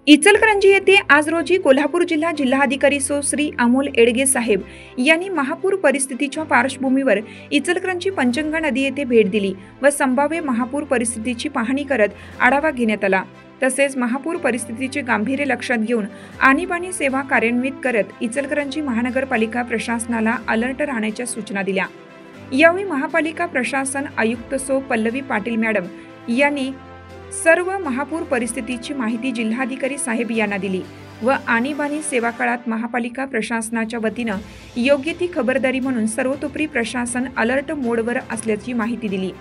इचलकरंजी येथे आज रोजी कोल्हापूर जिल्हा जिल्हाधिकारी श्री अमोल एडगे साहेब यांनी महापूर परिस्थितीच्या पार्श्वभूमीवर इचलकरंजी पंचगंगा नदी येथे भेट दिली व संभाव्य महापूर परिस्थितीची पाहणी करत आढावा घेण्यात आला। तसेच महापूर परिस्थितीचे गांभीर्य लक्षात घेऊन आणीबाणी सेवा कार्यान्वित करत इचलकरंजी महानगरपालिका प्रशासनाला अलर्ट राहण्याच्या सूचना दिल्या। यावेळी महापालिका प्रशासन आयुक्त पल्लवी पाटील मॅडम यांनी सर्व महापूर परिस्थितीची माहिती जिल्हाधिकारी साहेब यांना दिली व आणीबाणी सेवा काळात महापालिका प्रशासनाच्या वतीनं योग्य ती खबरदारी म्हणून सर्वतोपरी प्रशासन अलर्ट मोडवर असल्याची माहिती दिली।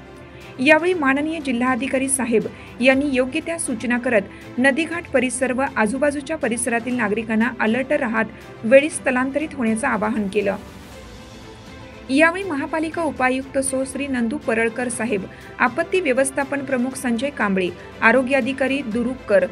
यावेळी माननीय जिल्हाधिकारी साहेब यांनी योग्य त्या सूचना करत नदीघाट परिसर व आजूबाजूच्या परिसरातील नागरिकांना अलर्ट राहत वेळी स्थलांतरित होण्याचं आवाहन केलं। यावेळी महापालिका उपायुक्त श्री नंदू परळकर साहेब, आपत्ती व्यवस्थापन प्रमुख संजय कांबळे, आरोग्य अधिकारी दुरुकर,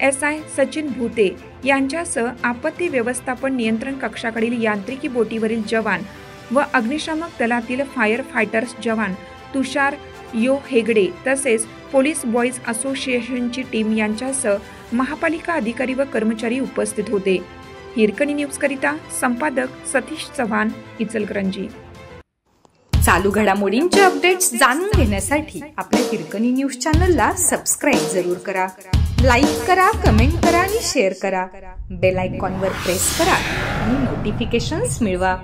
SI सचिन भूते यांच्यासह आपत्ती व्यवस्थापन नियंत्रण कक्षाकडील यांत्रिकी बोटीवरील जवान व अग्निशामक दलातील फायर फायटर्स जवान तुषार यो हेगडे तसेच पोलीस बॉईज असोसिएशनची टीम यांच्यासह महापालिका अधिकारी व कर्मचारी उपस्थित होते। हिरकणी न्यूज करिता संपादक सतीश चव्हाण, इचलकरंजी। चालू घडामोडींचे अपडेट्स जाणून घेण्यासाठी आपल्या हिरकणी न्यूज चॅनलला सबस्क्राइब जरूर करा, लाईक करा, कमेंट करा आणि शेअर करा। बेल आयकॉनवर प्रेस करा आणि नोटिफिकेशन्स मिळवा।